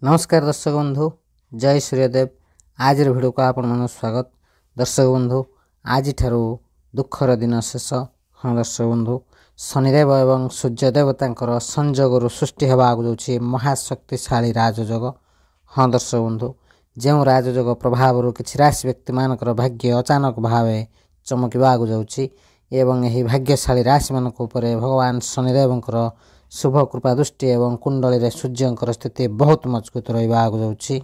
नमस्कार दर्शक बंधु, जय सूर्यदेव। आज भिडियो को आपण मन स्वागत। दर्शक बंधु, आज ठारू दुखर दिन शेष। हाँ दर्शक बंधु, शनिदेव एवं सूर्यदेवता संजोग सृष्टि होगा जाऊँगी महाशक्तिशाली राजयोग। हाँ दर्शक बंधु, जो राजयोग प्रभाव किसी राशि व्यक्ति मान भाग्य अचानक भाव चमकवा जाऊँगी एवं यही भाग्यशाली राशि मान भगवान शनिदेव शुभ कृपा दृष्टि एवं कुंडली रे सूर्यंकर स्थिति बहुत मजबूत रहा जाऊँगी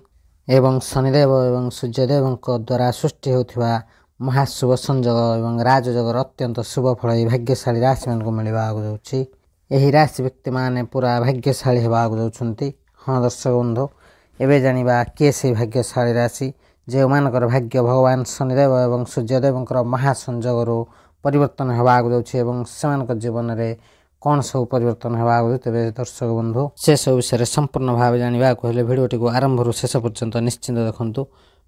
एवं शनिदेव एवं सूर्यदेव द्वारा सृष्टि होता महाशुभ संजोग एवं राजयोगर अत्यंत शुभ फल भाग्यशाली राशि मान मिलवा जाऊँगी। यही राशि व्यक्ति माने पूरा भाग्यशाली होगा जाऊँगी। हाँ दर्शक बंधु, एवं जाना किए से भाग्यशाली राशि जो मानकर भाग्य भगवान शनिदेव एवं सूर्यदेव महासंजोग परिवर्तन होगा जाऊँगी जीवन में कौन सब परिवर्तन होगा तेरे दर्शक बंधु से सब विषय संपूर्ण भाव जानवा भिडियोटी को आरंभ शेष पर्यंत निश्चिंत देखूँ।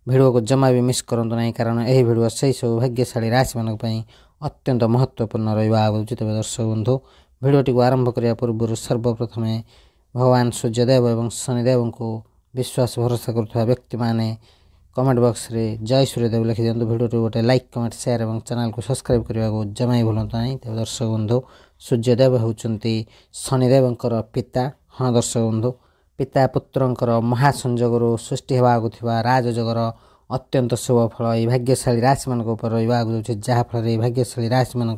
भिडियो को जमा भी मिस करूँ ना, कारण यही भिडियो से सब भाग्यशाली राशि मान अत्यंत महत्वपूर्ण रहा तेरे दर्शक बंधु भिडियोटी को आरंभ करने पूर्व सर्वप्रथम भगवान सूर्यदेव एवं शनिदेव को विश्वास भरोसा करुवा व्यक्ति माने कमेंट बॉक्स रे जय सूर्यदेव लिखि दिंतु। भिडियोटी गोटे लाइक कमेंट शेयर और चैनल को सब्सक्राइब करने को जमा ही भूलता नहीं। तेज दर्शक बंधु, सूर्यदेव होउचंती शनिदेवंकर पिता। हाँ दर्शक बंधु, पिता पुत्रंकर महासंजोग सृष्टि होगा राजयोगर अत्यंत शुभ फल भाग्यशाली राशि मान रहा जहाँफल भाग्यशाली राशि मान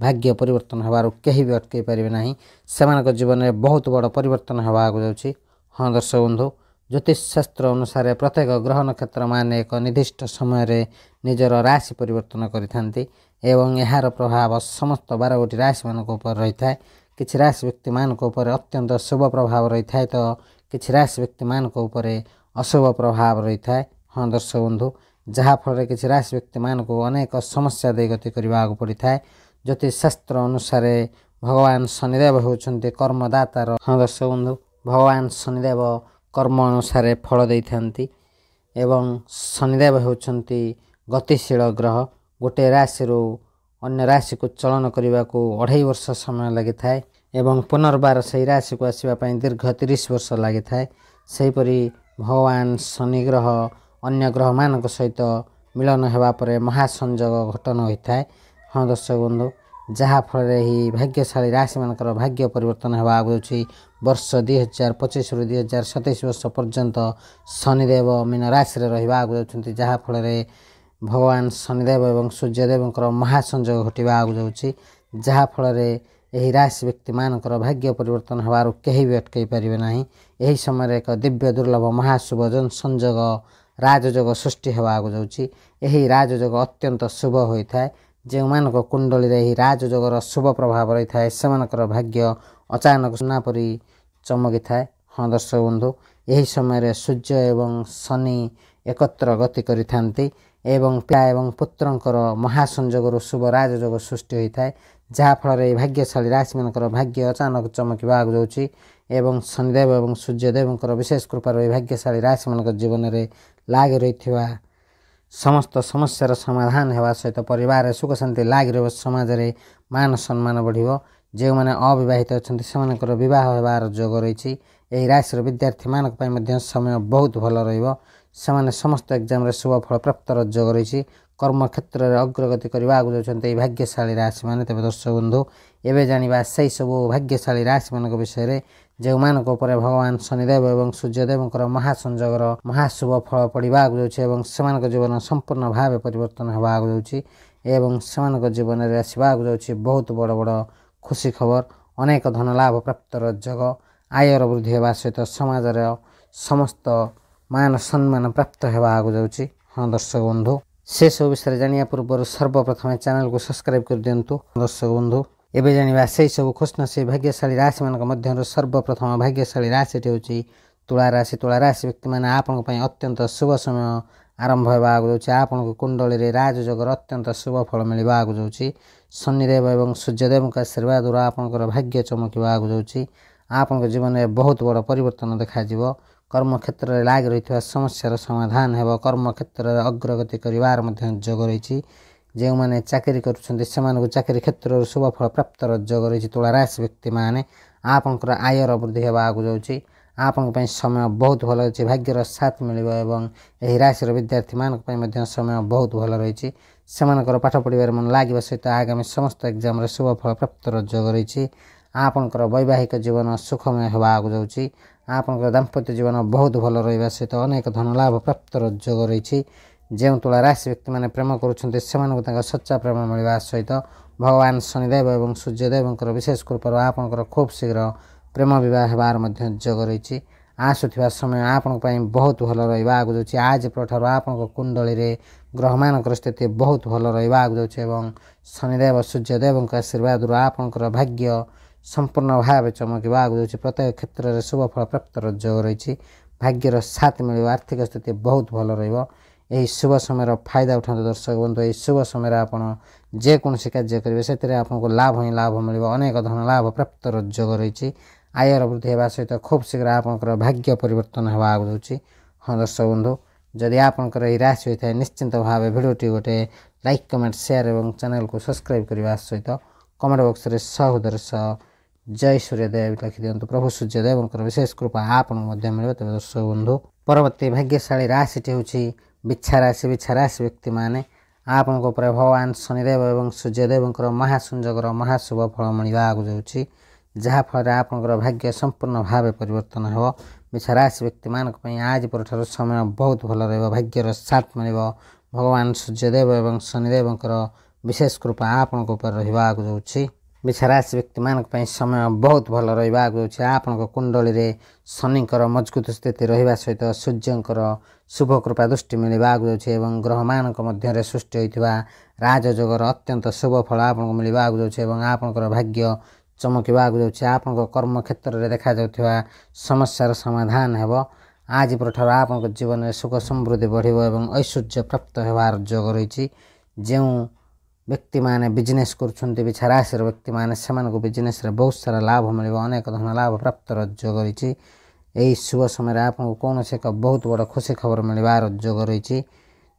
भाग्य परिवर्तन होबार कहीं भी अटकई पारे ना, से जीवन में बहुत बड़ परिवर्तन होगा जाऊँगी। हाँ दर्शक बंधु, ज्योतिष शास्त्र अनुसार प्रत्येक ग्रह नक्षत्र मान एक निर्दिष्ट समय निजर राशि परिवर्तन करिथांती एवं यार प्रभाव समस्त 12 गोटी राशि मान रही है। किसी राशि व्यक्ति मान अत्यंत शुभ प्रभाव रही है तो किसी राशि व्यक्ति मान अशुभ प्रभाव रही है। हाँ दर्शक बंधु, जहाँफल किसी राशि व्यक्ति मान अनेक समस्या दे गति करने पड़ी था। ज्योतिष शास्त्र अनुसार भगवान शनिदेव होउछंती कर्मदातार। हाँ दर्शक बंधु, भगवान शनिदेव कर्म अनुसार फल दे थांती एवं शनिदेव होउछंती गतिशील ग्रह। गोटे राशि अन्य राशि को चलन करने को 2.5 वर्ष समय लगी था एवं पुनर्बार से राशि को आसवाई दीर्घ 30 वर्ष लगी था। सेहीपरि भगवान शनि ग्रह अन्य ग्रह मान सहित मिलन होगापर महासंजोग घटन होता है। हाँ दर्शक बंधु, जहाँफल ही भाग्यशाली राशि मान भाग्य परिवर्तन होगा वर्ष 2025 रु 2027 वर्ष पर्यंत शनिदेव मीन राशि रहा जहाँफल भगवान शनिदेव एवं सूर्यदेव महासंजोग घटवा जाऊँगी, जहाँफल यही राशि व्यक्ति मान भाग्य परिवर्तन होबार कहीं भी अटकई पारे ना। यही समय एक दिव्य दुर्लभ महाशुभ संजोग राजयोग सृष्टि होगा जाऊँगी। यही राजयोग अत्यंत शुभ होता है। जो मान कुंडली रे राजयोगर शुभ प्रभाव रही है से भाग्य अचानक सुना परी चमकी थाए। हाँ दर्शक बंधु, यही समय सूर्य एवं शनि एकत्र गति करिथांती एवं पिता एवं पुत्रंकर महासंजोग शुभ राजयोग सृष्टि होता है, जहाँफल भाग्यशाली राशि मान भाग्य अचानक चमकवा जाऊँगी एवं शनिदेव एवं सूर्यदेव विशेष कृपा भाग्यशाली राशि मान जीवन में लाग रही समस्त समस्यार समाधान होगा सहित परिवार सुख शांति लाग रही। समाज में मान सम्मान बढ़ियो। जो मैंने अविवाहित अच्छा से बह होबार योग रही। यही राशि विद्यार्थी मान समय बहुत भल रही। समस्त एग्जाम शुभ फल प्राप्त योग रही। कर्म क्षेत्र में अग्रगति करने जाऊँगी भाग्यशाली राशि मान। तेज दर्शक बंधु, एवं जाना से सब भाग्यशाली राशि मान विषय जो मान भगवान शनिदेव एवं सूर्यदेव महासंजोगर महाशुभ फल पड़ा जाऊँगी से जीवन संपूर्ण भाव परिवर्तन होगा जाऊँगी एवं से जीवन में आसवा जाऊँगी बहुत बड़ बड़ खुशी खबर। अनेक धन लाभ प्राप्त योग आयर वृद्धि होगा सहित समाज समस्त मान सम्मान प्राप्त होगा जाऊँगी। हाँ दर्शक बंधु, से सब विषय जाना पूर्व सर्वप्रथम चैनल को सब्सक्राइब कर दिंतु। दर्शक बंधु, एवं जाना से सब खुशनसीब भाग्यशाली राशि मान सर्वप्रथम भाग्यशाली राशि हूँ तुला राशि। तुला राशि व्यक्ति मैंने आपण अत्यंत शुभ समय आरंभ होगा जाऊँगी। आपण कुंडली रे राजयोगर अत्यंत शुभ फल मिलवा जाऊँगी। शनिदेव एवं सूर्यदेव का आशीर्वाद द्वारा आपंकर भाग्य चमकवा जाऊँगी। आपण जीवन में बहुत बड़ परिवर्तन देखा। कर्म क्षेत्र में लाग रही समस्यार समाधान हो। कर्म क्षेत्र में अग्रगति करार योग रही। जो मैंने चाकरी कर चाकरी क्षेत्र शुभ फल प्राप्त योग रही। तुला राशि व्यक्ति मैंने आपंकर आयर वृद्धि होगा जाऊँगी। ଆପଣଙ୍କ ପାଇଁ ସମୟ ବହୁତ ଭଲ ରହିଛି। ଭାଗ୍ୟର ସାଥ ମିଳିବ ଏବଂ ଏହି ରାଶିର ବିଦ୍ୟାର୍ଥୀମାନଙ୍କ ପାଇଁ ମଧ୍ୟ ସମୟ ବହୁତ ଭଲ ରହିଛି। ସେମାନଙ୍କର ପାଠ ପଢ଼ିବାରେ ମନ ଲାଗିବା ସହିତ ଆଗାମୀ ସମସ୍ତ ଏକ୍ଜାମରେ ଶୁଭ ଫଳ ପ୍ରାପ୍ତର ଯୋଗ ରହିଛି। ଆପଣଙ୍କର ବୈବାହିକ ଜୀବନ ସୁଖମୟ ହେବାକୁ ଯାଉଛି। ଆପଣଙ୍କର ଦାମ୍ପତ୍ୟ ଜୀବନ ବହୁତ ଭଲ ରହିବା ସହିତ ଅନେକ ଧନ ଲାଭ ପ୍ରାପ୍ତର ଯୋଗ ରହିଛି। ଯେଉଁ ତୁଳା ରାଶି ବ୍ୟକ୍ତିମାନେ ପ୍ରେମ କରୁଛନ୍ତି ସେମାନଙ୍କୁ ତାଙ୍କ ସଚ୍ଚା ପ୍ରେମ ମିଳିବା ସହିତ ଭଗବାନ ଶନିଦେବ ଏବଂ ସୂର୍ଯ୍ୟଦେବଙ୍କର ବିଶେଷ କୃପାରୁ ଆପଣଙ୍କର ଖୁବ୍ ଶୀଘ୍ର ପ୍ରେମ ବିବାହ ହେବାର ମଧ୍ୟ ଯୋଗ ରହିଛି। ଆସୁଥିବା ସମୟ ଆପଣଙ୍କ ପାଇଁ ବହୁତ ଭଲ ରହିବାକୁ ଯାଉଛି। ଆଜି ପରଠାରୁ ଆପଣଙ୍କ କୁଣ୍ଡଳୀରେ ଗ୍ରହମାନଙ୍କର ସ୍ଥିତି ବହୁତ ଭଲ ରହିବାକୁ ଯାଉଛି ଏବଂ ଶନିଦେବ ସୂର୍ଯ୍ୟଦେବଙ୍କ ଆଶୀର୍ବାଦରୁ ଆପଣଙ୍କର ଭାଗ୍ୟ ସମ୍ପୂର୍ଣ୍ଣ ଭାବେ ଚମକିବାକୁ ଯାଉଛି। ପ୍ରତ୍ୟେକ କ୍ଷେତ୍ରରେ ଶୁଭ ଫଳ ପ୍ରାପ୍ତର ଯୋଗ ରହିଛି। ଭାଗ୍ୟର ସାଥ ମିଳିବ। ଆର୍ଥିକ ସ୍ଥିତି ବହୁତ ଭଲ ରହିବ। ଏହି ଶୁଭ ସମୟର ଫାଇଦା ଉଠାନ୍ତୁ ଦର୍ଶକ ବନ୍ଧୁ। ଏହି ଶୁଭ ସମୟରେ ଆପଣ ଯେକୌଣସି କାର୍ଯ୍ୟ କରିବେ ସେଥିରେ ଆପଣଙ୍କୁ ଲାଭ ହିଁ ଲାଭ ମିଳିବ। ଅନେକ ଧନ ଲାଭ ପ୍ରାପ୍ତର ଯୋଗ ରହିଛି। ଆୟର ବୃଦ୍ଧି ହେବା ସହିତ ଖୁବ୍ ଶୀଘ୍ର ଆପଣଙ୍କର ଭାଗ୍ୟ ପରିବର୍ତ୍ତନ ହେବାକୁ ଯାଉଛି। ହଁ ଦର୍ଶକ ବନ୍ଧୁ, ଯଦି ଆପଣଙ୍କର ଏହି ରାଶି ହୋଇଥାଏ ନିଶ୍ଚିନ୍ତ ଭାବେ ଭିଡ଼ିଓଟି ଗୋଟେ ଲାଇକ୍ କମେଣ୍ଟ ସେୟାର ଏବଂ ଚ୍ୟାନେଲକୁ ସବସ୍କ୍ରାଇବ୍ କରିବା ସହିତ କମେଣ୍ଟ ବକ୍ସରେ ସହୋଦର ସହ ଜୟ ସୂର୍ଯ୍ୟଦେବ ଲେଖିଦିଅନ୍ତୁ। ପ୍ରଭୁ ସୂର୍ଯ୍ୟଦେବଙ୍କର ବିଶେଷ କୃପା ଆପଣଙ୍କୁ ମଧ୍ୟ ମିଳିବ। ତେବେ ଦର୍ଶକ ବନ୍ଧୁ, ପରବର୍ତ୍ତୀ ଭାଗ୍ୟଶାଳୀ ରାଶିଟି ହେଉଛି ବିଛା ରାଶି। ବିଛା ରାଶି ବ୍ୟକ୍ତିମାନେ ଆପଣଙ୍କ ଉପରେ ଭଗବାନ ଶନିଦେବ ଏବଂ ସୂର୍ଯ୍ୟଦେବଙ୍କର ମହାସଂଯୋଗର ମହାଶୁଭ ଫଳ ମିଳିବାକୁ ଯାଉଛି। ଯାହାଫଳରେ ଆପଣଙ୍କର ଭାଗ୍ୟ ସମ୍ପୂର୍ଣ୍ଣ ଭାବେ ପରିବର୍ତ୍ତନ ହେବ। ବିଛା ରାଶି ବ୍ୟକ୍ତିମାନଙ୍କ ପାଇଁ ଆଜି ପରଠାରୁ ସମୟ ବହୁତ ଭଲ ରହିବ। ଭାଗ୍ୟର ସାଥ ମିଳିବ। ଭଗବାନ ସୂର୍ଯ୍ୟଦେବ ଏବଂ ଶନିଦେବଙ୍କର ବିଶେଷ କୃପା ଆପଣଙ୍କ ଉପରେ ରହିବାକୁ ଯାଉଛି। ବିଛା ରାଶି ବ୍ୟକ୍ତିମାନଙ୍କ ପାଇଁ ସମୟ ବହୁତ ଭଲ ରହିବାକୁ ଯାଉଛି। ଆପଣଙ୍କ କୁଣ୍ଡଳୀରେ ଶନିଙ୍କର ମଜବୁତ ସ୍ଥିତି ରହିବା ସହିତ ସୂର୍ଯ୍ୟଙ୍କର ଶୁଭ କୃପା ଦୃଷ୍ଟି ମିଳିବାକୁ ଯାଉଛି ଏବଂ ଗ୍ରହମାନଙ୍କ ମଧ୍ୟରେ ସୃଷ୍ଟି ହୋଇଥିବା ରାଜଯୋଗର ଅତ୍ୟନ୍ତ ଶୁଭ ଫଳ ଆପଣଙ୍କୁ ମିଳିବାକୁ ଯାଉଛି ଏବଂ ଆପଣଙ୍କର ଭାଗ୍ୟ ଚମକିବାକୁ ଯାଉଛି। ଆପଣଙ୍କ କର୍ମକ୍ଷେତ୍ରରେ ଦେଖାଯାଉଥିବା ସମସ୍ୟାର ସମାଧାନ ହେବ। ଆଜି ପରଠାରୁ ଆପଣଙ୍କ ଜୀବନରେ ସୁଖ ସମୃଦ୍ଧି ବଢ଼ିବ ଏବଂ ଐଶ୍ୱର୍ଯ୍ୟ ପ୍ରାପ୍ତ ହେବାର ଯୋଗ ରହିଛି। ଯେଉଁ ବ୍ୟକ୍ତିମାନେ ବିଜନେସ୍ କରୁଛନ୍ତି ବିଛା ରାଶିର ବ୍ୟକ୍ତିମାନେ ସେମାନଙ୍କୁ ବିଜନେସ୍ରେ ବହୁତ ସାରା ଲାଭ ମିଳିବ। ଅନେକ ଧନ ଲାଭ ପ୍ରାପ୍ତର ଯୋଗ ରହିଛି। ଏହି ଶୁଭ ସମୟରେ ଆପଣଙ୍କୁ କୌଣସି ଏକ ବହୁତ ବଡ଼ ଖୁସି ଖବର ମିଳିବାର ଯୋଗ ରହିଛି।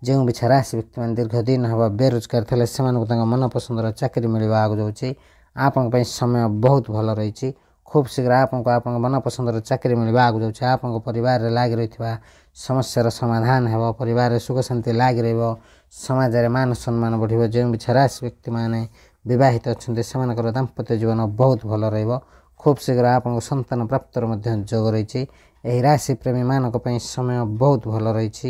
ଯେଉଁ ବିଛା ରାଶି ବ୍ୟକ୍ତିମାନେ ଦୀର୍ଘ ଦିନ ହେବ ବେରୋଜଗାର ଥିଲେ ସେମାନଙ୍କୁ ତାଙ୍କ ମନପସନ୍ଦର ଚାକିରି ମିଳିବାକୁ ଯାଉଛି। ଆପଣଙ୍କ ପାଇଁ ସମୟ ବହୁତ ଭଲ ରହିଛି। ଖୁବ୍ ଶୀଘ୍ର ଆପଣଙ୍କୁ ଆପଣଙ୍କ ମନପସନ୍ଦର ଚାକିରି ମିଳିବାକୁ ଯାଉଛି। ଆପଣଙ୍କ ପରିବାରରେ ଲାଗି ରହିଥିବା ସମସ୍ୟାର ସମାଧାନ ହେବ। ପରିବାରରେ ସୁଖ ଶାନ୍ତି ଲାଗି ରହିବ। ସମାଜରେ ମାନ ସମ୍ମାନ ବଢ଼ିବ। ଯେଉଁ ବିଛା ରାଶି ବ୍ୟକ୍ତିମାନେ ବିବାହିତ ଅଛନ୍ତି ସେମାନଙ୍କର ଦାମ୍ପତ୍ୟ ଜୀବନ ବହୁତ ଭଲ ରହିବ। ଖୁବ୍ ଶୀଘ୍ର ଆପଣଙ୍କୁ ସନ୍ତାନ ପ୍ରାପ୍ତର ମଧ୍ୟ ଯୋଗ ରହିଛି। ଏହି ରାଶି ପ୍ରେମୀମାନଙ୍କ ପାଇଁ ସମୟ ବହୁତ ଭଲ ରହିଛି।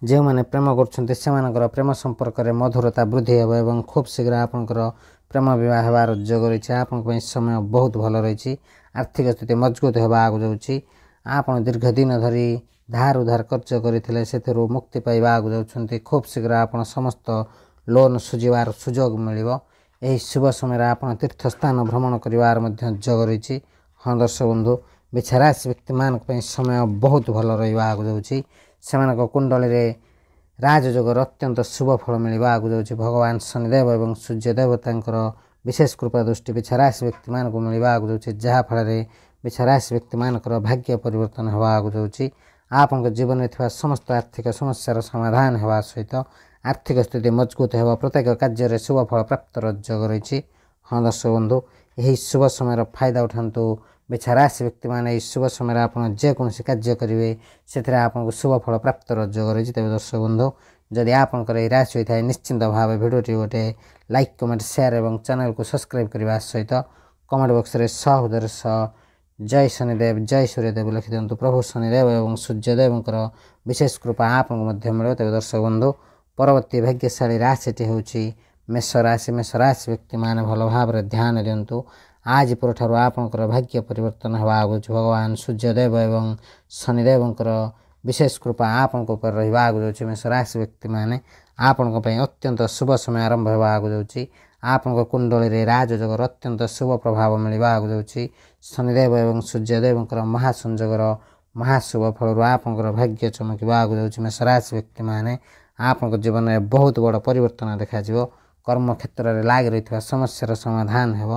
ଯେଉଁମାନେ ପ୍ରେମ କରୁଛନ୍ତି ସେମାନଙ୍କର ପ୍ରେମ ସମ୍ପର୍କରେ ମଧୁରତା ବୃଦ୍ଧି ହେବ ଏବଂ ଖୁବ୍ ଶୀଘ୍ର ଆପଣଙ୍କର ପ୍ରେମ ବିବାହ ହେବାର ଯୋଗ ରହିଛି। ଆପଣଙ୍କ ପାଇଁ ସମୟ ବହୁତ ଭଲ ରହିଛି। ଆର୍ଥିକ ସ୍ଥିତି ମଜବୁତ ହେବାକୁ ଯାଉଛି। ଆପଣ ଦୀର୍ଘ ଦିନ ଧରି ଧାର ଉଧାର କାର୍ଯ୍ୟ କରିଥିଲେ ସେଥିରୁ ମୁକ୍ତି ପାଇବାକୁ ଯାଉଛନ୍ତି। ଖୁବ୍ ଶୀଘ୍ର ଆପଣ ସମସ୍ତ ଲୋନ୍ ସୁଝିବାର ସୁଯୋଗ ମିଳିବ। ଏହି ଶୁଭ ସମୟରେ ଆପଣ ତୀର୍ଥସ୍ଥାନ ଭ୍ରମଣ କରିବାର ମଧ୍ୟ ଯୋଗ ରହିଛି। ହଁ ଦର୍ଶକ ବନ୍ଧୁ, ବିଛା ରାଶି ବ୍ୟକ୍ତିମାନଙ୍କ ପାଇଁ ସମୟ ବହୁତ ଭଲ ରହିବାକୁ ଯାଉଛି। ସେମାନଙ୍କ କୁଣ୍ଡଳୀରେ ରାଜଯୋଗର ଅତ୍ୟନ୍ତ ଶୁଭ ଫଳ ମିଳିବାକୁ ଯାଉଛି। ଭଗବାନ ଶନିଦେବ ଏବଂ ସୂର୍ଯ୍ୟଦେବ ତାଙ୍କର ବିଶେଷ କୃପା ଦୃଷ୍ଟି ବିଛା ରାଶି ବ୍ୟକ୍ତିମାନଙ୍କୁ ମିଳିବାକୁ ଯାଉଛି। ଯାହାଫଳରେ ବିଛା ରାଶି ବ୍ୟକ୍ତିମାନଙ୍କର ଭାଗ୍ୟ ପରିବର୍ତ୍ତନ ହେବାକୁ ଯାଉଛି। ଆପଣଙ୍କ ଜୀବନରେ ଥିବା ସମସ୍ତ ଆର୍ଥିକ ସମସ୍ୟାର ସମାଧାନ ହେବା ସହିତ ଆର୍ଥିକ ସ୍ଥିତି ମଜବୁତ ହେବ। ପ୍ରତ୍ୟେକ କାର୍ଯ୍ୟରେ ଶୁଭ ଫଳ ପ୍ରାପ୍ତର ଯୋଗ ରହିଛି। ହଁ ଦର୍ଶକ ବନ୍ଧୁ, ଏହି ଶୁଭ ସମୟର ଫାଇଦା ଉଠାନ୍ତୁ। ବିଛା ରାଶି ବ୍ୟକ୍ତିମାନେ ଏହି ଶୁଭ ସମୟରେ ଆପଣ ଯେକୌଣସି କାର୍ଯ୍ୟ କରିବେ ସେଥିରେ ଆପଣଙ୍କୁ ଶୁଭ ଫଳ ପ୍ରାପ୍ତର ଯୋଗ ରହିଛି। ତେବେ ଦର୍ଶକ ବନ୍ଧୁ, ଯଦି ଆପଣଙ୍କର ଏହି ରାଶି ହୋଇଥାଏ ନିଶ୍ଚିନ୍ତ ଭାବେ ଭିଡ଼ିଓଟି ଗୋଟେ ଲାଇକ୍ କମେଣ୍ଟ ସେୟାର ଏବଂ ଚ୍ୟାନେଲକୁ ସବସ୍କ୍ରାଇବ୍ କରିବା ସହିତ କମେଣ୍ଟ ବକ୍ସରେ ସହୋଦର ସହ ଜୟ ଶନିଦେବ ଜୟ ସୂର୍ଯ୍ୟଦେବ ଲେଖିଦିଅନ୍ତୁ। ପ୍ରଭୁ ଶନିଦେବ ଏବଂ ସୂର୍ଯ୍ୟଦେବଙ୍କର ବିଶେଷ କୃପା ଆପଣଙ୍କୁ ମଧ୍ୟ ମିଳିବ। ତେବେ ଦର୍ଶକ ବନ୍ଧୁ, ପରବର୍ତ୍ତୀ ଭାଗ୍ୟଶାଳୀ ରାଶିଟି ହେଉଛି ମେଷ ରାଶି। ମେଷ ରାଶି ବ୍ୟକ୍ତିମାନେ ଭଲ ଭାବରେ ଧ୍ୟାନ ଦିଅନ୍ତୁ। ଆଜି ପରଠାରୁ ଆପଣଙ୍କର ଭାଗ୍ୟ ପରିବର୍ତ୍ତନ ହେବାକୁ ଯାଉଛି। ଭଗବାନ ସୂର୍ଯ୍ୟଦେବ ଏବଂ ଶନିଦେବଙ୍କର ବିଶେଷ କୃପା ଆପଣଙ୍କ ଉପରେ ରହିବାକୁ ଯାଉଛି। ମେଷ ରାଶି ବ୍ୟକ୍ତିମାନେ ଆପଣଙ୍କ ପାଇଁ ଅତ୍ୟନ୍ତ ଶୁଭ ସମୟ ଆରମ୍ଭ ହେବାକୁ ଯାଉଛି। ଆପଣଙ୍କ କୁଣ୍ଡଳୀରେ ରାଜଯୋଗର ଅତ୍ୟନ୍ତ ଶୁଭ ପ୍ରଭାବ ମିଳିବାକୁ ଯାଉଛି। ଶନିଦେବ ଏବଂ ସୂର୍ଯ୍ୟଦେବଙ୍କର ମହାସଂଯୋଗର ମହାଶୁଭ ଫଳରୁ ଆପଣଙ୍କର ଭାଗ୍ୟ ଚମକିବାକୁ ଯାଉଛି। ମେଷ ରାଶି ବ୍ୟକ୍ତିମାନେ ଆପଣଙ୍କ ଜୀବନରେ ବହୁତ ବଡ଼ ପରିବର୍ତ୍ତନ ଦେଖାଯିବ। କର୍ମକ୍ଷେତ୍ରରେ ଲାଗି ରହିଥିବା ସମସ୍ୟାର ସମାଧାନ ହେବ।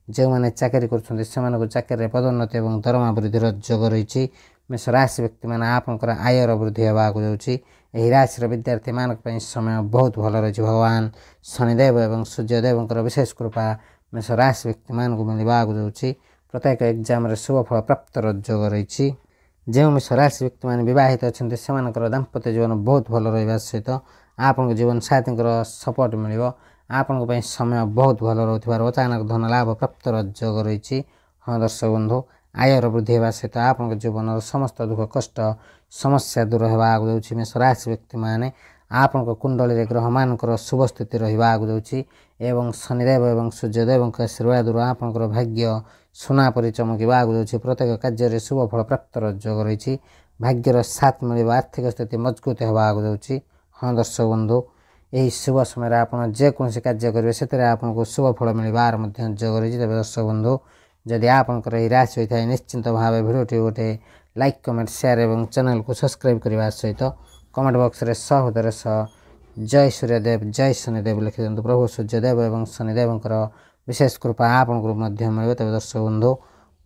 ଯେଉଁମାନେ ଚାକିରି କରୁଛନ୍ତି ସେମାନଙ୍କୁ ଚାକିରିରେ ପଦୋନ୍ନତି ଏବଂ ଦରମା ବୃଦ୍ଧିର ଯୋଗ ରହିଛି। ମେଷ ରାଶି ବ୍ୟକ୍ତିମାନେ ଆପଣଙ୍କର ଆୟର ବୃଦ୍ଧି ହେବାକୁ ଯାଉଛି। ଏହି ରାଶିର ବିଦ୍ୟାର୍ଥୀମାନଙ୍କ ପାଇଁ ସମୟ ବହୁତ ଭଲ ରହିଛି। ଭଗବାନ ଶନିଦେବ ଏବଂ ସୂର୍ଯ୍ୟଦେବଙ୍କର ବିଶେଷ କୃପା ମେଷ ରାଶି ବ୍ୟକ୍ତିମାନଙ୍କୁ ମିଳିବାକୁ ଯାଉଛି। ପ୍ରତ୍ୟେକ ଏକ୍ଜାମରେ ଶୁଭ ଫଳ ପ୍ରାପ୍ତର ଯୋଗ ରହିଛି। ଯେଉଁ ମେଷ ରାଶି ବ୍ୟକ୍ତିମାନେ ବିବାହିତ ଅଛନ୍ତି ସେମାନଙ୍କର ଦାମ୍ପତ୍ୟ ଜୀବନ ବହୁତ ଭଲ ରହିବା ସହିତ ଆପଣଙ୍କ ଜୀବନ ସାଥୀଙ୍କର ସପୋର୍ଟ ମିଳିବ। ଆପଣଙ୍କ ପାଇଁ ସମୟ ବହୁତ ଭଲ ରହୁଥିବାରୁ ଅଚାନକ ଧନ ଲାଭ ପ୍ରାପ୍ତର ଯୋଗ ରହିଛି। ହଁ ଦର୍ଶକ ବନ୍ଧୁ, ଆୟର ବୃଦ୍ଧି ହେବା ସହିତ ଆପଣଙ୍କ ଜୀବନର ସମସ୍ତ ଦୁଃଖ କଷ୍ଟ ସମସ୍ୟା ଦୂର ହେବାକୁ ଯାଉଛି। ମେଷ ରାଶି ବ୍ୟକ୍ତିମାନେ ଆପଣଙ୍କ କୁଣ୍ଡଳୀରେ ଗ୍ରହମାନଙ୍କର ଶୁଭ ସ୍ଥିତି ରହିବାକୁ ଯାଉଛି ଏବଂ ଶନିଦେବ ଏବଂ ସୂର୍ଯ୍ୟଦେବଙ୍କ ଆଶୀର୍ବାଦରୁ ଆପଣଙ୍କର ଭାଗ୍ୟ ସୁନା ପରି ଚମକିବାକୁ ଯାଉଛି। ପ୍ରତ୍ୟେକ କାର୍ଯ୍ୟରେ ଶୁଭ ଫଳ ପ୍ରାପ୍ତର ଯୋଗ ରହିଛି। ଭାଗ୍ୟର ସାଥ ମିଳିବ, ଆର୍ଥିକ ସ୍ଥିତି ମଜବୁତ ହେବାକୁ ଯାଉଛି। ହଁ ଦର୍ଶକ ବନ୍ଧୁ, ଏହି ଶୁଭ ସମୟରେ ଆପଣ ଯେକୌଣସି କାର୍ଯ୍ୟ କରିବେ ସେଥିରେ ଆପଣଙ୍କୁ ଶୁଭ ଫଳ ମିଳିବାର ମଧ୍ୟ ଯୋଗ ରହିଛି। ତେବେ ଦର୍ଶକ ବନ୍ଧୁ, ଯଦି ଆପଣଙ୍କର ଏହି ରାଶି ହୋଇଥାଏ ନିଶ୍ଚିନ୍ତ ଭାବେ ଭିଡ଼ିଓଟି ଗୋଟେ ଲାଇକ୍, କମେଣ୍ଟ, ସେୟାର ଏବଂ ଚ୍ୟାନେଲକୁ ସବସ୍କ୍ରାଇବ୍ କରିବା ସହିତ କମେଣ୍ଟ ବକ୍ସରେ ସହୋଦର ସହ ଜୟ ସୂର୍ଯ୍ୟଦେବ ଜୟ ଶନିଦେବ ଲେଖିଦିଅନ୍ତୁ। ପ୍ରଭୁ ସୂର୍ଯ୍ୟଦେବ ଏବଂ ଶନିଦେବଙ୍କର ବିଶେଷ କୃପା ଆପଣଙ୍କୁ ମଧ୍ୟ ମିଳିବ। ତେବେ ଦର୍ଶକ ବନ୍ଧୁ,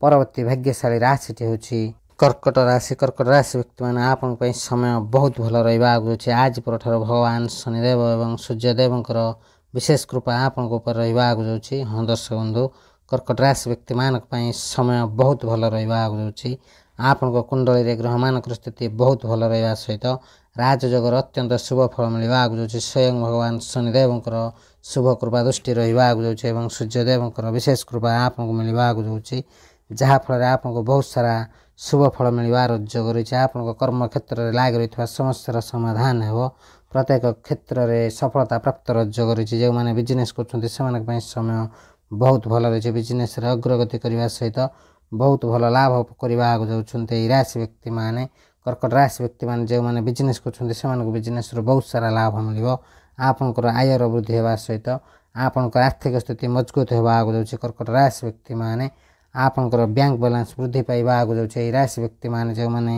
ପରବର୍ତ୍ତୀ ଭାଗ୍ୟଶାଳୀ ରାଶିଟି ହେଉଛି କର୍କଟ ରାଶି। କର୍କଟ ରାଶି ବ୍ୟକ୍ତିମାନେ ଆପଣଙ୍କ ପାଇଁ ସମୟ ବହୁତ ଭଲ ରହିବାକୁ ଯାଉଛି। ଆଜି ପରଠାରୁ ଭଗବାନ ଶନିଦେବ ଏବଂ ସୂର୍ଯ୍ୟଦେବଙ୍କର ବିଶେଷ କୃପା ଆପଣଙ୍କ ଉପରେ ରହିବାକୁ ଯାଉଛି। ହଁ ଦର୍ଶକ ବନ୍ଧୁ, କର୍କଟ ରାଶି ବ୍ୟକ୍ତିମାନଙ୍କ ପାଇଁ ସମୟ ବହୁତ ଭଲ ରହିବାକୁ ଯାଉଛି। ଆପଣଙ୍କ କୁଣ୍ଡଳୀରେ ଗ୍ରହମାନଙ୍କର ସ୍ଥିତି ବହୁତ ଭଲ ରହିବା ସହିତ ରାଜଯୋଗର ଅତ୍ୟନ୍ତ ଶୁଭ ଫଳ ମିଳିବାକୁ ଯାଉଛି। ସ୍ୱୟଂ ଭଗବାନ ଶନିଦେବଙ୍କର ଶୁଭ କୃପା ଦୃଷ୍ଟି ରହିବାକୁ ଯାଉଛି ଏବଂ ସୂର୍ଯ୍ୟଦେବଙ୍କର ବିଶେଷ କୃପା ଆପଣଙ୍କୁ ମିଳିବାକୁ ଯାଉଛି, ଯାହାଫଳରେ ଆପଣଙ୍କୁ ବହୁତ ସାରା ଶୁଭ ଫଳ ମିଳିବାର ଯୋଗ ରହିଛି। ଆପଣଙ୍କ କର୍ମକ୍ଷେତ୍ରରେ ଲାଗି ରହିଥିବା ସମସ୍ୟାର ସମାଧାନ ହେବ। ପ୍ରତ୍ୟେକ କ୍ଷେତ୍ରରେ ସଫଳତା ପ୍ରାପ୍ତର ଯୋଗ ରହିଛି। ଯେଉଁମାନେ ବିଜନେସ୍ କରୁଛନ୍ତି ସେମାନଙ୍କ ପାଇଁ ସମୟ ବହୁତ ଭଲ ରହିଛି। ବିଜନେସ୍ରେ ଅଗ୍ରଗତି କରିବା ସହିତ ବହୁତ ଭଲ ଲାଭ କରିବାକୁ ଯାଉଛନ୍ତି ଏହି ରାଶି ବ୍ୟକ୍ତିମାନେ। କର୍କଟ ରାଶି ବ୍ୟକ୍ତିମାନେ ଯେଉଁମାନେ ବିଜନେସ୍ କରୁଛନ୍ତି ସେମାନଙ୍କୁ ବିଜନେସ୍ରୁ ବହୁତ ସାରା ଲାଭ ମିଳିବ। ଆପଣଙ୍କର ଆୟର ବୃଦ୍ଧି ହେବା ସହିତ ଆପଣଙ୍କର ଆର୍ଥିକ ସ୍ଥିତି ମଜବୁତ ହେବାକୁ ଯାଉଛି। କର୍କଟ ରାଶି ବ୍ୟକ୍ତିମାନେ ଆପଣଙ୍କର ବ୍ୟାଙ୍କ ବାଲାନ୍ସ ବୃଦ୍ଧି ପାଇବାକୁ ଯାଉଛି। ଏହି ରାଶି ବ୍ୟକ୍ତିମାନେ ଯେଉଁମାନେ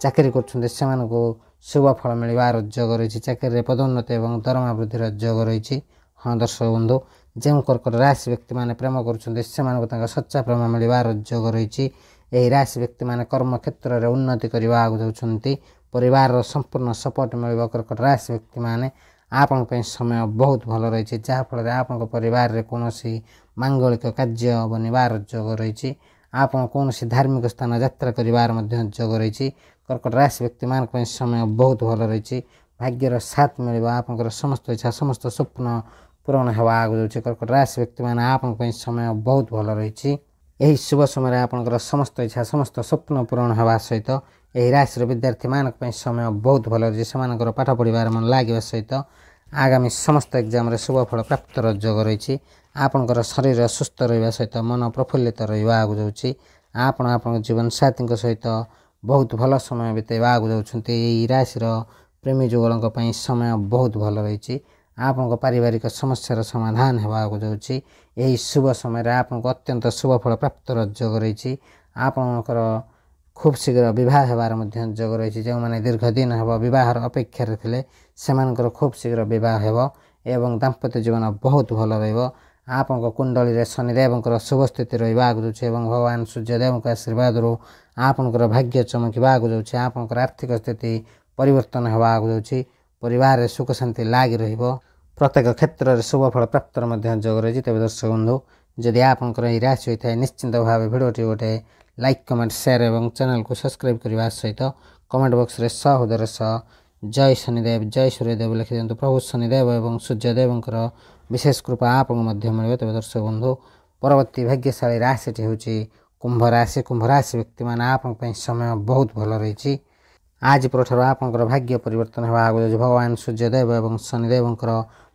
ଚାକିରି କରୁଛନ୍ତି ସେମାନଙ୍କୁ ଶୁଭ ଫଳ ମିଳିବାର ଯୋଗ ରହିଛି। ଚାକିରିରେ ପଦୋନ୍ନତି ଏବଂ ଦରମା ବୃଦ୍ଧିର ଯୋଗ ରହିଛି। ହଁ ଦର୍ଶକ ବନ୍ଧୁ, ଯେଉଁ କର୍କଟ ରାଶି ବ୍ୟକ୍ତିମାନେ ପ୍ରେମ କରୁଛନ୍ତି ସେମାନଙ୍କୁ ତାଙ୍କ ସଚ୍ଚା ପ୍ରେମ ମିଳିବାର ଯୋଗ ରହିଛି। ଏହି ରାଶି ବ୍ୟକ୍ତିମାନେ କର୍ମକ୍ଷେତ୍ରରେ ଉନ୍ନତି କରିବାକୁ ଯାଉଛନ୍ତି। ପରିବାରର ସମ୍ପୂର୍ଣ୍ଣ ସପୋର୍ଟ ମିଳିବ। କର୍କଟ ରାଶି ବ୍ୟକ୍ତିମାନେ ଆପଣଙ୍କ ପାଇଁ ସମୟ ବହୁତ ଭଲ ରହିଛି, ଯାହାଫଳରେ ଆପଣଙ୍କ ପରିବାରରେ କୌଣସି ମାଙ୍ଗଳିକ କାର୍ଯ୍ୟ ବନିବାର ଯୋଗ ରହିଛି। ଆପଣ କୌଣସି ଧାର୍ମିକ ସ୍ଥାନ ଯାତ୍ରା କରିବାର ମଧ୍ୟ ଯୋଗ ରହିଛି। କର୍କଟ ରାଶି ବ୍ୟକ୍ତିମାନଙ୍କ ପାଇଁ ସମୟ ବହୁତ ଭଲ ରହିଛି। ଭାଗ୍ୟର ସାଥ ମିଳିବ। ଆପଣଙ୍କର ସମସ୍ତ ଇଚ୍ଛା ସମସ୍ତ ସ୍ୱପ୍ନ ପୂରଣ ହେବାକୁ ଯାଉଛି। କର୍କଟ ରାଶି ବ୍ୟକ୍ତିମାନେ ଆପଣଙ୍କ ପାଇଁ ସମୟ ବହୁତ ଭଲ ରହିଛି। ଏହି ଶୁଭ ସମୟରେ ଆପଣଙ୍କର ସମସ୍ତ ଇଚ୍ଛା ସମସ୍ତ ସ୍ୱପ୍ନ ପୂରଣ ହେବା ସହିତ ଏହି ରାଶିର ବିଦ୍ୟାର୍ଥୀମାନଙ୍କ ପାଇଁ ସମୟ ବହୁତ ଭଲ ରହିଛି। ସେମାନଙ୍କର ପାଠ ପଢ଼ିବାର ମନ ଲାଗିବା ସହିତ ଆଗାମୀ ସମସ୍ତ ଏକ୍ଜାମରେ ଶୁଭ ଫଳ ପ୍ରାପ୍ତର ଯୋଗ ରହିଛି। ଆପଣଙ୍କର ଶରୀର ସୁସ୍ଥ ରହିବା ସହିତ ମନ ପ୍ରଫୁଲ୍ଲିତ ରହିବାକୁ ଯାଉଛି। ଆପଣ ଆପଣଙ୍କ ଜୀବନସାଥୀଙ୍କ ସହିତ ବହୁତ ଭଲ ସମୟ ବିତାଇବାକୁ ଯାଉଛନ୍ତି। ଏହି ରାଶିର ପ୍ରେମୀ ଯୁଗଳଙ୍କ ପାଇଁ ସମୟ ବହୁତ ଭଲ ରହିଛି। ଆପଣଙ୍କ ପାରିବାରିକ ସମସ୍ୟାର ସମାଧାନ ହେବାକୁ ଯାଉଛି। ଏହି ଶୁଭ ସମୟରେ ଆପଣଙ୍କୁ ଅତ୍ୟନ୍ତ ଶୁଭ ଫଳ ପ୍ରାପ୍ତର ଯୋଗ ରହିଛି। ଆପଣଙ୍କର ଖୁବ୍ ଶୀଘ୍ର ବିବାହ ହେବାର ମଧ୍ୟ ଯୋଗ ରହିଛି। ଯେଉଁମାନେ ଦୀର୍ଘ ଦିନ ହେବ ବିବାହର ଅପେକ୍ଷାରେ ଥିଲେ ସେମାନଙ୍କର ଖୁବ୍ ଶୀଘ୍ର ବିବାହ ହେବ ଏବଂ ଦାମ୍ପତ୍ୟ ଜୀବନ ବହୁତ ଭଲ ରହିବ। ଆପଣଙ୍କ କୁଣ୍ଡଳୀରେ ଶନିଦେବଙ୍କର ଶୁଭ ସ୍ଥିତି ରହିବାକୁ ଯାଉଛି ଏବଂ ଭଗବାନ ସୂର୍ଯ୍ୟଦେବଙ୍କ ଆଶୀର୍ବାଦରୁ ଆପଣଙ୍କର ଭାଗ୍ୟ ଚମକିବାକୁ ଯାଉଛି। ଆପଣଙ୍କର ଆର୍ଥିକ ସ୍ଥିତି ପରିବର୍ତ୍ତନ ହେବାକୁ ଯାଉଛି। ପରିବାରରେ ସୁଖ ଶାନ୍ତି ଲାଗି ରହିବ। ପ୍ରତ୍ୟେକ କ୍ଷେତ୍ରରେ ଶୁଭ ଫଳ ପ୍ରାପ୍ତର ମଧ୍ୟ ଯୋଗ ରହିଛି। ତେବେ ଦର୍ଶକ ବନ୍ଧୁ, ଯଦି ଆପଣଙ୍କର ଏହି ରାଶି ହୋଇଥାଏ ନିଶ୍ଚିନ୍ତ ଭାବେ ଭିଡ଼ିଓଟି ଗୋଟେ ଲାଇକ୍, କମେଣ୍ଟ, ସେୟାର ଏବଂ ଚ୍ୟାନେଲକୁ ସବସ୍କ୍ରାଇବ୍ କରିବା ସହିତ କମେଣ୍ଟ ବକ୍ସରେ ସହୋଦର ସହ ଜୟ ଶନିଦେବ ଜୟ ସୂର୍ଯ୍ୟଦେବ ଲେଖିଦିଅନ୍ତୁ। ପ୍ରଭୁ ଶନିଦେବ ଏବଂ ସୂର୍ଯ୍ୟଦେବଙ୍କର ବିଶେଷ କୃପା ଆପଣଙ୍କୁ ମଧ୍ୟ ମିଳିବ। ତେବେ ଦର୍ଶକ ବନ୍ଧୁ, ପରବର୍ତ୍ତୀ ଭାଗ୍ୟଶାଳୀ ରାଶିଟି ହେଉଛି କୁମ୍ଭ ରାଶି। କୁମ୍ଭ ରାଶି ବ୍ୟକ୍ତିମାନେ ଆପଣଙ୍କ ପାଇଁ ସମୟ ବହୁତ ଭଲ ରହିଛି। ଆଜି ପରଠାରୁ ଆପଣଙ୍କର ଭାଗ୍ୟ ପରିବର୍ତ୍ତନ ହେବାକୁ ଯାଉଛି। ଭଗବାନ ସୂର୍ଯ୍ୟଦେବ ଏବଂ ଶନିଦେବଙ୍କର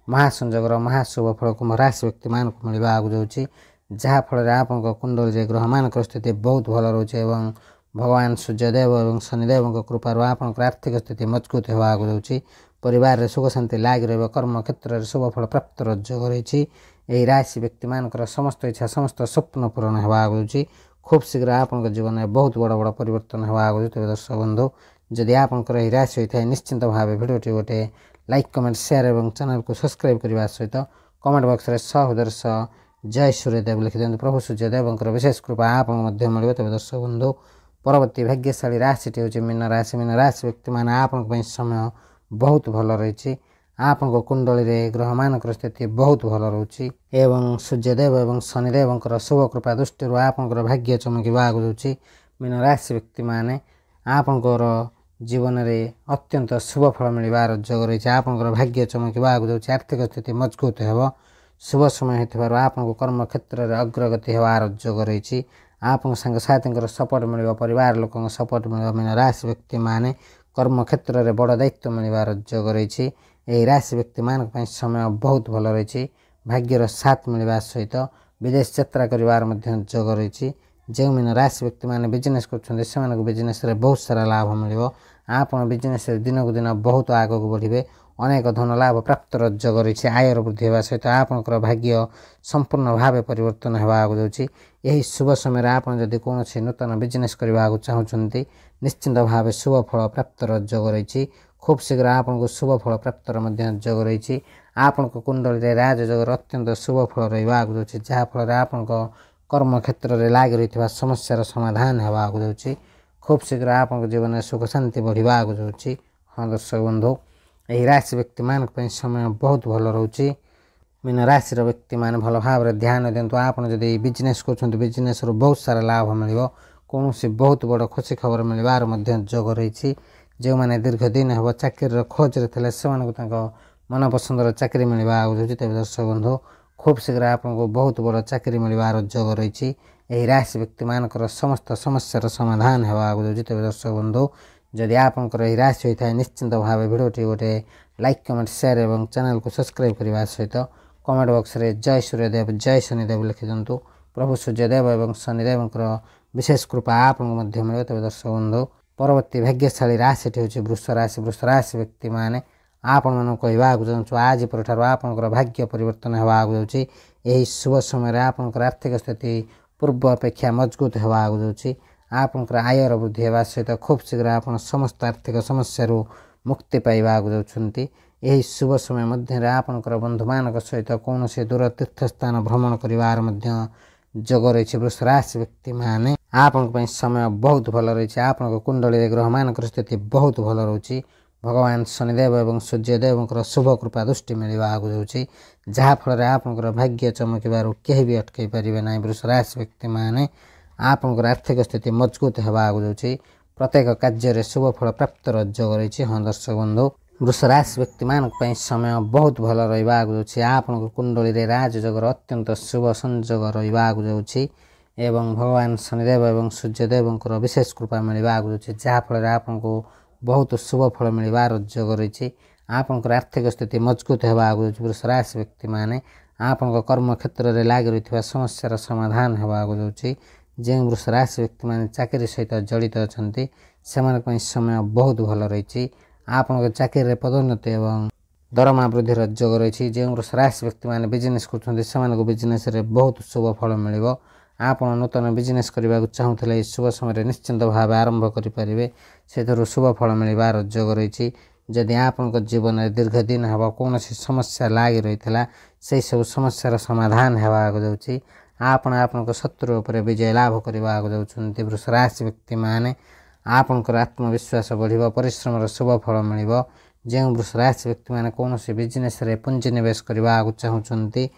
ମହାସଂଯୋଗର ମହାଶୁଭ ଫଳ କୁମ୍ଭ ରାଶି ବ୍ୟକ୍ତିମାନଙ୍କୁ ମିଳିବାକୁ ଯାଉଛି, ଯାହାଫଳରେ ଆପଣଙ୍କ କୁଣ୍ଡଳୀରେ ଗ୍ରହମାନଙ୍କର ସ୍ଥିତି ବହୁତ ଭଲ ରହୁଛି ଏବଂ ଭଗବାନ ସୂର୍ଯ୍ୟଦେବ ଏବଂ ଶନିଦେବଙ୍କ କୃପାରୁ ଆପଣଙ୍କର ଆର୍ଥିକ ସ୍ଥିତି ମଜବୁତ ହେବାକୁ ଯାଉଛି। ପରିବାରରେ ସୁଖ ଶାନ୍ତି ଲାଗି ରହିବ। କର୍ମକ୍ଷେତ୍ରରେ ଶୁଭ ଫଳ ପ୍ରାପ୍ତର ଯୋଗ ରହିଛି। ଏହି ରାଶି ବ୍ୟକ୍ତିମାନଙ୍କର ସମସ୍ତ ଇଚ୍ଛା ସମସ୍ତ ସ୍ୱପ୍ନ ପୂରଣ ହେବାକୁ ଯାଉଛି। ଖୁବ୍ ଶୀଘ୍ର ଆପଣଙ୍କ ଜୀବନରେ ବହୁତ ବଡ଼ ବଡ଼ ପରିବର୍ତ୍ତନ ହେବାକୁ ଯାଉଛି। ତେବେ ଦର୍ଶକ ବନ୍ଧୁ, ଯଦି ଆପଣଙ୍କର ଏହି ରାଶି ହୋଇଥାଏ ନିଶ୍ଚିନ୍ତ ଭାବେ ଭିଡ଼ିଓଟି ଗୋଟେ ଲାଇକ୍, କମେଣ୍ଟ, ସେୟାର ଏବଂ ଚ୍ୟାନେଲକୁ ସବସ୍କ୍ରାଇବ୍ କରିବା ସହିତ କମେଣ୍ଟ ବକ୍ସରେ ସହୋଦର ସହ ଜୟ ସୂର୍ଯ୍ୟଦେବ ଲେଖିଦିଅନ୍ତୁ। ପ୍ରଭୁ ସୂର୍ଯ୍ୟଦେବଙ୍କର ବିଶେଷ କୃପା ଆପଣଙ୍କୁ ମଧ୍ୟ ମିଳିବ। ତେବେ ଦର୍ଶକ ବନ୍ଧୁ, ପରବର୍ତ୍ତୀ ଭାଗ୍ୟଶାଳୀ ରାଶିଟି ହେଉଛି ମୀନ ରାଶି। ମୀନ ରାଶି ବ୍ୟକ୍ତିମାନେ ଆପଣଙ୍କ ପାଇଁ ସମୟ ବହୁତ ଭଲ ରହିଛି। ଆପଣଙ୍କ କୁଣ୍ଡଳୀରେ ଗ୍ରହମାନଙ୍କର ସ୍ଥିତି ବହୁତ ଭଲ ରହୁଛି ଏବଂ ସୂର୍ଯ୍ୟଦେବ ଏବଂ ଶନିଦେବଙ୍କର ଶୁଭ କୃପା ଦୃଷ୍ଟିରୁ ଆପଣଙ୍କର ଭାଗ୍ୟ ଚମକିବାକୁ ଯାଉଛି। ମୀନ ରାଶି ବ୍ୟକ୍ତିମାନେ आपणकर जीवन में अत्यंत शुभ फल मिलबार जोग रही है। आपणकर भाग्य चमकवा जाऊँगी। आर्थिक स्थिति मजबूत हो शुभ समय हो आपको कर्म क्षेत्र में अग्रगति होवार जोग रही। आप सांगसाथी सपोर्ट मिल परिवार लोक सपोर्ट मिल मीन राशि व्यक्ति माने कर्म क्षेत्र में बड़ दायित्व मिलबार जोग रही। यही राशि व्यक्ति मान समय बहुत भल रही। भाग्यर साथ मिलवा सहित विदेश यात्रा कर जोग रही। जो मीन राशि व्यक्ति मैंने बिजनेस कर बिजनेस बहुत सारा लाभ मिल आप बिजनेस दिन को दिन बहुत आग को बढ़े अनेक धन लाभ प्राप्त जोग रही। आयर वृद्धि होगा सहित आपंकर भाग्य संपूर्ण भाव परिवर्तन होगा जाऊँगी। यही शुभ समय आपड़ी कौन नूतन बिजनेस करने को चाहते निश्चिंत भाव शुभ फल प्राप्त जोग रही। खूब शीघ्र आपको शुभ फल प्राप्त जोग रही। आपण कुंडली राजयोगर अत्यंत शुभ फल रहा जाऊँगी। जहाँफल आपण कर्म क्षेत्र में लग रही समस्यार समाधान होगा जाऊँगी। खूब शीघ्र आप जीवन में सुख शांति बढ़ा जाऊँगी। हाँ दर्शक बंधु यही राशि व्यक्ति मान समय बहुत भल रोचे। मीन राशि व्यक्ति मैंने भल भाव ध्यान दिंतु। आप बिजनेस कर बिजनेस बहुत सारा लाभ मिल कौन बहुत बड़ खुशी खबर मिलबार जोग रही। जो मैंने दीर्घ दिन हम चाकरी खोज थे से मनपसंदर चाकरी मिलवा जाऊँगी। तेज दर्शक बंधु खूब शीघ्र आपको बहुत बड़ चाकरी मिलबार जोग रही। यही राशि व्यक्ति मानकर समस्त समस्यार समाधान होगा जाऊँगी। तेज दर्शक बंधु जदि आपंकर यही राशि होता है निश्चिंत भाव भिडियोटी गोटे लाइक कमेंट शेयर और चैनल को सब्सक्राइब करने सहित कमेंट बॉक्स में जय सूर्यदेव जय शनिदेव लिखि दिंतु। प्रभु सूर्यदेव और शनिदेव विशेष कृपा आप मिले। तेज दर्शक बंधु परवर्ती भाग्यशाली राशि हूँ वृष राशि। वृष राशि व्यक्ति मैंने आपण मन कहवाक चाहूँ आज पर आपंकर भाग्य परिवर्तन होगा जाऊँगी। यही शुभ समय आपंकर आर्थिक स्थिति पूर्व अपेक्षा मजबूत होगा जाऊँगी। आपंकर आयर वृद्धि होगा सहित खूब शीघ्र आप समस्त आर्थिक समस्या मुक्ति पाइबा जाऊँगी। यही शुभ समय मध्य आपंकर बंधु मान सहित कौन से दूर तीर्थस्थान भ्रमण कर जोग रही। वृष राशि व्यक्ति मैंने आपण समय बहुत भल रही। आप कुंडली ग्रह मान स्थिति बहुत भल रोचे। भगवान शनिदेव और सूर्यदेव शुभ कृपा दृष्टि मिलवा जाऊँगी। जहाँफल आपंकर भाग्य चमकबार कहीं भी अटकई पारे ना। वृष राशि व्यक्ति मैंने आपंकर आर्थिक स्थिति मजबूत होगा जाऊँगी। प्रत्येक कार्य शुभ फल प्राप्त जोग रही। हाँ दर्शक बंधु वृष राशि व्यक्ति मान समय बहुत भल रहा जाऊँगी। आपको कुंडली राजयोगर अत्यंत शुभ संजोग रहा जाऊँगी। एवं भगवान शनिदेव और सूर्यदेव विशेष कृपा मिलवा जाऊँगी। जहाँफल आपको बहुत शुभ फल मिलबार जोग रही। आपंकर आर्थिक स्थिति मजबूत होगा जाऊँगी। वृष राशि व्यक्ति मैंने आपण कर्म क्षेत्र में लग रही समस्यार समाधान होगा जाऊँगी। जो वृष राशि व्यक्ति मैंने चाकरी सहित जड़ित अच्छा से समय बहुत भल रही। आपण चाकरी पदोन्नति और दरमा वृद्धि जोग रही। जो वृष राशि व्यक्ति मैंने बिजनेस कर बिजनेस बहुत शुभ फल मिल आप नूतन बिजनेस करने को चाहूँगे शुभ समय निश्चिंत भाव आरंभ करेंगे से शुभ फल मिलबार जोग रही। जदि आप जीवन में दीर्घ दिन हम कौन समस्या लग रही से सब समस्यार समाधान होगा जाऊँगी। आपण शत्रु उपर विजय लाभ करने जाऊँगी। वृष राशि व्यक्ति मैंने आपंकर आत्मविश्वास बढ़ परिश्रम शुभ फल मिल। जो वृष राशि व्यक्ति मैंने कौन बिजनेस पुंजी निवेश करने को चाहते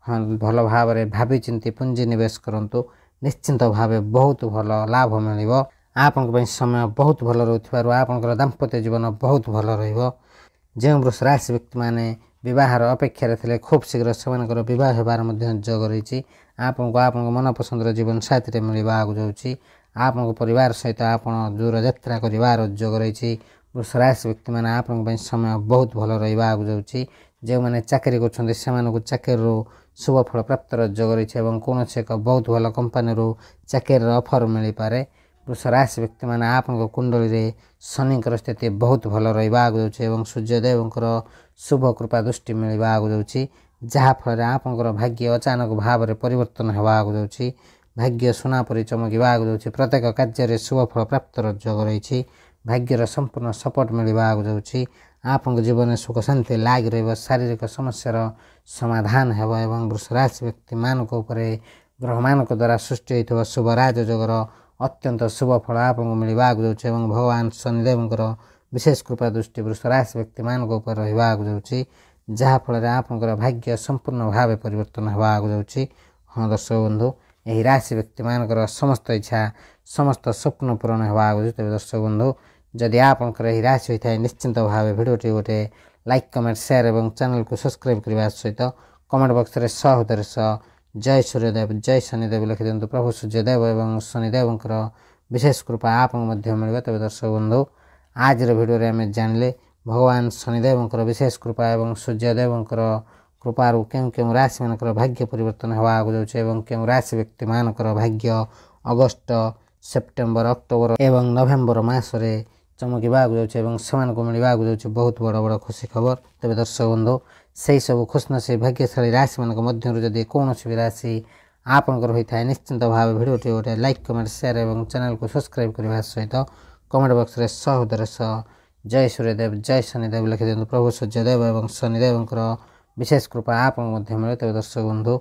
हाँ भल भाव भावी चिंती पुंजी निवेश करूँ निश्चिंत भाव बहुत भल लाभ मिल। आपण समय बहुत भल रोथार आपंकर दाम्पत्य जीवन बहुत भल जो वृष राशि व्यक्ति मैंने बहार अपेक्षा थे खूब शीघ्र से बह होबार जोग रही। आपको मनपसंदर जीवन साथी मिलवा जाऊँगी। आपको परिवार सहित आप दूर यात्रा कर जोग रही। वृष राशि व्यक्ति मैंने आपण समय बहुत भल रहा जाऊँगी। जो मैंने चाकरी कर चाकरी शुभ फल प्राप्त जोग रही। कौन से एक बहुत भल कंपानी चाकरी ऑफर मिल पारे। वृष राशि व्यक्ति मैंने आपको कुंडली शनि स्थिति बहुत भल रहा जाऊँगी। सूर्यदेव शुभ कृपा दृष्टि मिलवा जाऊँगी। जहाँफल आपंकर भाग्य अचानक भाव में परिवर्तन होगा जाऊँगी। भाग्य सुनापरी चमकवा जाऊँगी। प्रत्येक कार्य शुभ फल प्राप्त जोग रही। भाग्यर संपूर्ण सपोर्ट मिलवा जाऊँगी। आप जीवन में सुख शांति लग रही। शारीरिक समस्यार समाधान होगा। वृष राशि व्यक्ति मान ग्रह मान द्वारा सृष्टि होता शुभ राजयोगर अत्यंत शुभ फल आपको मिलवा जाऊँगी। भगवान शनिदेव विशेष कृपा दृष्टि वृष राशि व्यक्ति मान रहा जाऊँगी। जहाँफल आपंकर भाग्य संपूर्ण भाव परिवर्तन होगा जाऊँगी। हाँ दर्शक बंधु ଏହି ରାଶି ବ୍ୟକ୍ତିମାନଙ୍କର ସମସ୍ତ ଇଚ୍ଛା ସମସ୍ତ ସ୍ୱପ୍ନ ପୂରଣ ହେବା ଆଗକୁ। ତେବେ ଦର୍ଶକ ବନ୍ଧୁ ଯଦି ଆପଣଙ୍କର ଏହି ରାଶି ହୋଇଥାଏ ନିଶ୍ଚିନ୍ତ ଭାବେ ଭିଡ଼ିଓଟି ଗୋଟେ ଲାଇକ୍ କମେଣ୍ଟ ସେୟାର ଏବଂ ଚ୍ୟାନେଲକୁ ସବସ୍କ୍ରାଇବ୍ କରିବା ସହିତ କମେଣ୍ଟ ବକ୍ସରେ 100 ଜୟ ସୂର୍ଯ୍ୟଦେବ ଜୟ ଶନିଦେବ ଲେଖିଦିଅନ୍ତୁ। ପ୍ରଭୁ ସୂର୍ଯ୍ୟଦେବ ଏବଂ ଶନିଦେବଙ୍କର ବିଶେଷ କୃପା ଆପଣଙ୍କୁ ମଧ୍ୟ ମିଳିବ। ତେବେ ଦର୍ଶକ ବନ୍ଧୁ ଆଜିର ଭିଡ଼ିଓରେ ଆମେ ଜାଣିଲେ ଭଗବାନ ଶନିଦେବଙ୍କର ବିଶେଷ କୃପା ଏବଂ ସୂର୍ଯ୍ୟଦେବଙ୍କର କୃପାରୁ କେଉଁ କେଉଁ ରାଶିମାନଙ୍କର ଭାଗ୍ୟ ପରିବର୍ତ୍ତନ ହେବାକୁ ଯାଉଛି ଏବଂ କେଉଁ ରାଶି ବ୍ୟକ୍ତିମାନଙ୍କର ଭାଗ୍ୟ ଅଗଷ୍ଟ ସେପ୍ଟେମ୍ବର ଅକ୍ଟୋବର ଏବଂ ନଭେମ୍ବର ମାସରେ ଚମକିବାକୁ ଯାଉଛି ଏବଂ ସେମାନଙ୍କୁ ମିଳିବାକୁ ଯାଉଛି ବହୁତ ବଡ଼ ବଡ଼ ଖୁସି ଖବର। ତେବେ ଦର୍ଶକ ବନ୍ଧୁ ସେହି ସବୁ ଖୁସିନସିବ ଭାଗ୍ୟଶାଳୀ ରାଶିମାନଙ୍କ ମଧ୍ୟରୁ ଯଦି କୌଣସି ବି ରାଶି ଆପଣଙ୍କର ହୋଇଥାଏ ନିଶ୍ଚିନ୍ତ ଭାବେ ଭିଡ଼ିଓଟି ଗୋଟେ ଲାଇକ୍ କମେଣ୍ଟ ସେୟାର ଏବଂ ଚ୍ୟାନେଲକୁ ସବସ୍କ୍ରାଇବ୍ କରିବା ସହିତ କମେଣ୍ଟ ବକ୍ସରେ 100 ଜୟ ସୂର୍ଯ୍ୟଦେବ ଜୟ ଶନିଦେବ ଲେଖିଦିଅନ୍ତୁ। ପ୍ରଭୁ ସୂର୍ଯ୍ୟଦେବ ଏବଂ ଶନିଦେବଙ୍କର ବିଶେଷ କୃପା ଆପଣଙ୍କୁ ମଧ୍ୟ ମିଳେ। ତେବେ ଦର୍ଶକ ବନ୍ଧୁ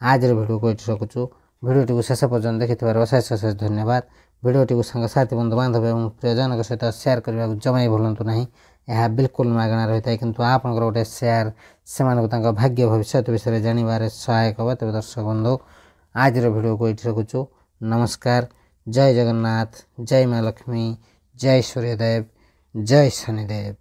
ଆଜିର ଭିଡ଼ିଓକୁ ଏଠି ରଖୁଛୁ। ଭିଡ଼ିଓଟିକୁ ଶେଷ ପର୍ଯ୍ୟନ୍ତ ଦେଖିଥିବାରୁ ଅଶେଷ ଅଶେଷ ଧନ୍ୟବାଦ। ଭିଡ଼ିଓଟିକୁ ସାଙ୍ଗସାଥି ବନ୍ଧୁବାନ୍ଧବ ଏବଂ ପ୍ରିୟଜନଙ୍କ ସହିତ ସେୟାର କରିବାକୁ ଜମା ଭୁଲନ୍ତୁ ନାହିଁ। ଏହା ବିଲକୁଲ ମାଗଣା ରହିଥାଏ କିନ୍ତୁ ଆପଣଙ୍କର ଗୋଟେ ସେୟାର ସେମାନଙ୍କୁ ତାଙ୍କ ଭାଗ୍ୟ ଭବିଷ୍ୟତ ବିଷୟରେ ଜାଣିବାରେ ସହାୟକ ହେବ। ତେବେ ଦର୍ଶକ ବନ୍ଧୁ ଆଜିର ଭିଡ଼ିଓକୁ ଏଠି ରଖୁଛୁ। ନମସ୍କାର। ଜୟ ଜଗନ୍ନାଥ ଜୟ ମା ଲକ୍ଷ୍ମୀ ଜୟ ସୂର୍ଯ୍ୟଦେବ ଜୟ ଶନିଦେବ।